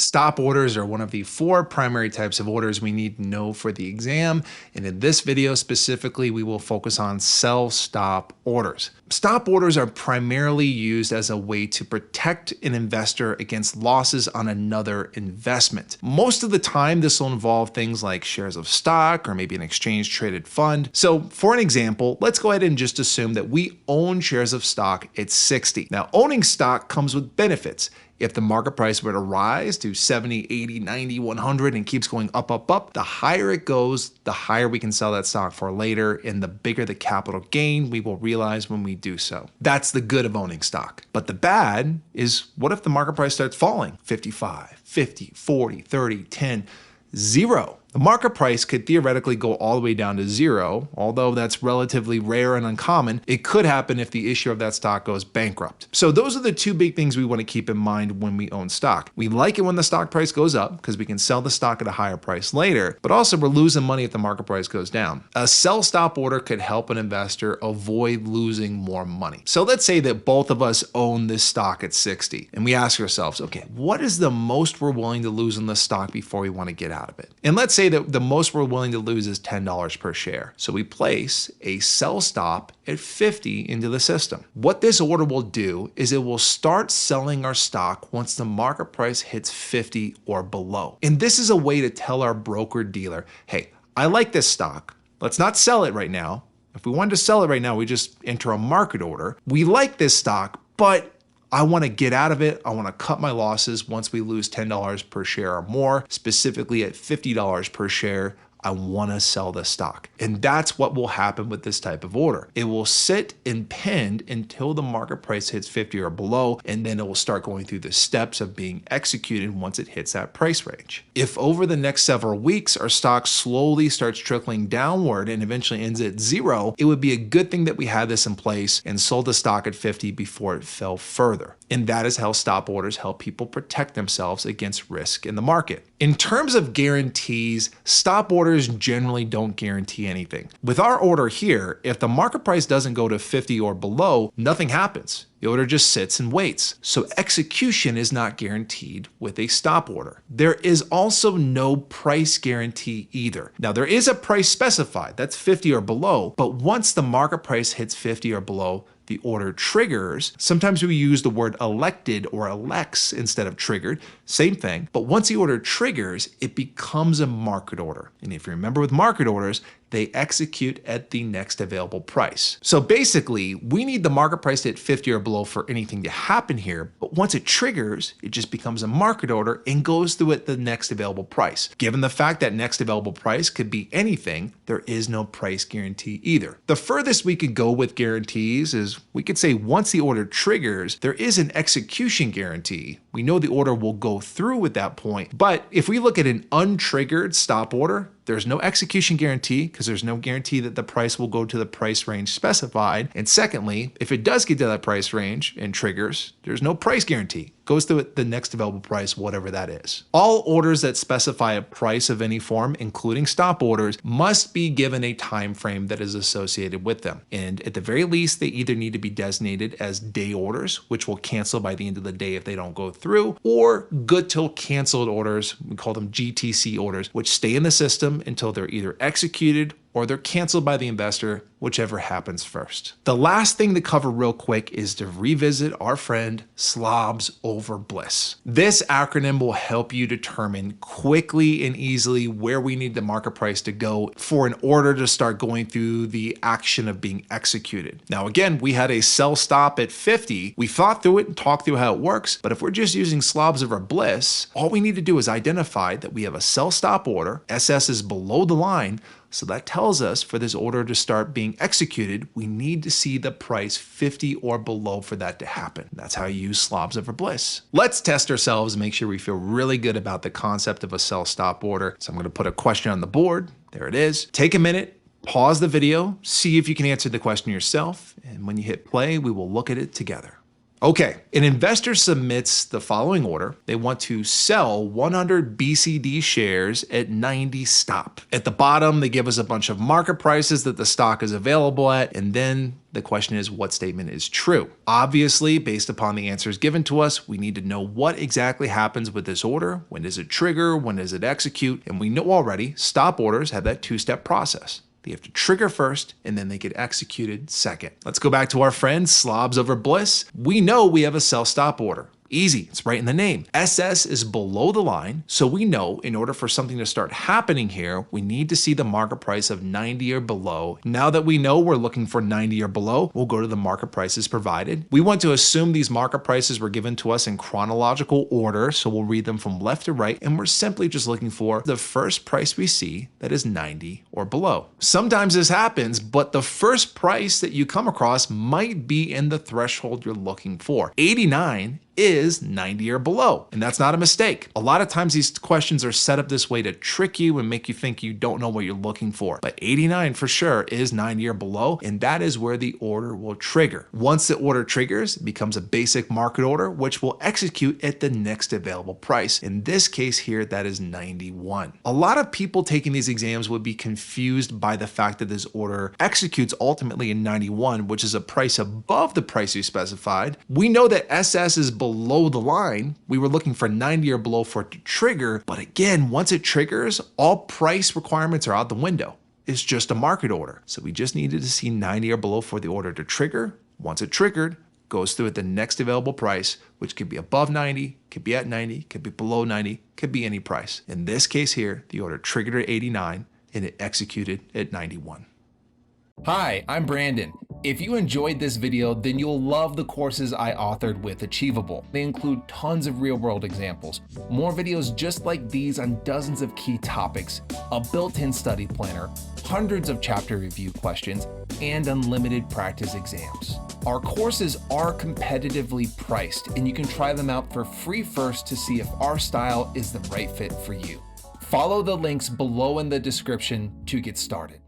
Stop orders are one of the 4 primary types of orders we need to know for the exam, and in this video specifically, we will focus on sell stop orders. Stop orders are primarily used as a way to protect an investor against losses on another investment. Most of the time, this will involve things like shares of stock or maybe an exchange-traded fund. So for an example, let's go ahead and just assume that we own shares of stock at 60. Now, owning stock comes with benefits. If the market price were to rise to 70, 80, 90, 100 and keeps going up, the higher it goes, the higher we can sell that stock for later, and the bigger the capital gain we will realize when we do so. That's the good of owning stock. But the bad is, what if the market price starts falling? 55, 50, 40, 30, 10, 0. The market price could theoretically go all the way down to 0, although that's relatively rare and uncommon. It could happen if the issuer of that stock goes bankrupt. So those are the 2 big things we want to keep in mind when we own stock. We like it when the stock price goes up because we can sell the stock at a higher price later, but also we're losing money if the market price goes down. A sell stop order could help an investor avoid losing more money. So let's say that both of us own this stock at 60 and we ask ourselves, okay, what is the most we're willing to lose in this stock before we want to get out of it? And let's say that the most we're willing to lose is $10 per share. So we place a sell stop at 50 into the system. What this order will do is it will start selling our stock once the market price hits 50 or below. And this is a way to tell our broker dealer, hey, I like this stock. Let's not sell it right now. If we wanted to sell it right now, we just enter a market order. We like this stock, but I want to get out of it. I want to cut my losses once we lose $10 per share or more, specifically at $50 per share. I want to sell the stock. And that's what will happen with this type of order. It will sit and pend until the market price hits 50 or below, and then it will start going through the steps of being executed once it hits that price range. If over the next several weeks, our stock slowly starts trickling downward and eventually ends at 0, it would be a good thing that we had this in place and sold the stock at 50 before it fell further. And that is how stop orders help people protect themselves against risk in the market. In terms of guarantees, stop orders generally don't guarantee anything. With our order here, if the market price doesn't go to 50 or below, nothing happens. The order just sits and waits. So execution is not guaranteed with a stop order. There is also no price guarantee either. Now there is a price specified, that's 50 or below, but once the market price hits 50 or below, the order triggers. Sometimes we use the word elected or elects instead of triggered, same thing. But once the order triggers, it becomes a market order. And if you remember with market orders, they execute at the next available price. So basically, we need the market price to hit 50 or below for anything to happen here, but once it triggers, it just becomes a market order and goes through at the next available price. Given the fact that next available price could be anything, there is no price guarantee either. The furthest we could go with guarantees is we could say once the order triggers, there is an execution guarantee. We know the order will go through at that point, but if we look at an untriggered stop order, there's no execution guarantee because there's no guarantee that the price will go to the price range specified. And secondly, if it does get to that price range and triggers, there's no price guarantee. Goes through the next available price, whatever that is. All orders that specify a price of any form, including stop orders, must be given a time frame that is associated with them. And at the very least, they either need to be designated as day orders, which will cancel by the end of the day if they don't go through, or good till canceled orders, we call them GTC orders, which stay in the system until they're either executed or they're canceled by the investor, whichever happens first. The last thing to cover real quick is to revisit our friend SLoBs over BLiSS. This acronym will help you determine quickly and easily where we need the market price to go for an order to start going through the action of being executed. Now again, we had a sell stop at 50. We thought through it and talked through how it works, but if we're just using SLoBs over BLiSS, all we need to do is identify that we have a sell stop order, SS is below the line, so that tells us for this order to start being executed, we need to see the price 50 or below for that to happen. That's how you use SLoBs over BLiSS. Let's test ourselves and make sure we feel really good about the concept of a sell stop order. So I'm going to put a question on the board. There it is. Take a minute, pause the video, see if you can answer the question yourself. And when you hit play, we will look at it together. Okay, an investor submits the following order. They want to sell 100 BCD shares at 90 stop. At the bottom, they give us a bunch of market prices that the stock is available at, and then the question is, what statement is true? Obviously, based upon the answers given to us, we need to know what exactly happens with this order. When does it trigger? When does it execute? And we know already stop orders have that two-step process. They have to trigger first, and then they get executed second. Let's go back to our friends, SLoBs over BLiSS. We know we have a sell stop order. Easy, it's right in the name. SS is below the line, so we know in order for something to start happening here, we need to see the market price of 90 or below. Now that we know we're looking for 90 or below, we'll go to the market prices provided. We want to assume these market prices were given to us in chronological order, so we'll read them from left to right, and we're simply just looking for the first price we see that is 90 or below. Sometimes this happens, but the first price that you come across might be in the threshold you're looking for. 89 is 90 or below, and that's not a mistake. A lot of times these questions are set up this way to trick you and make you think you don't know what you're looking for. But 89 for sure is 90 or below, and that is where the order will trigger. Once the order triggers, it becomes a basic market order, which will execute at the next available price. In this case here, that is 91. A lot of people taking these exams would be confused by the fact that this order executes ultimately in 91, which is a price above the price you specified. We know that SS is below the line. We were looking for 90 or below for it to trigger, but again, once it triggers, all price requirements are out the window. It's just a market order. So we just needed to see 90 or below for the order to trigger. Once it triggered, goes through at the next available price, which could be above 90, could be at 90, could be below 90, could be any price. In this case here, the order triggered at 89 and it executed at 91. Hi, I'm Brandon. If you enjoyed this video, then you'll love the courses I authored with Achievable. They include tons of real-world examples, more videos just like these on dozens of key topics, a built-in study planner, hundreds of chapter review questions, and unlimited practice exams. Our courses are competitively priced, and you can try them out for free first to see if our style is the right fit for you. Follow the links below in the description to get started.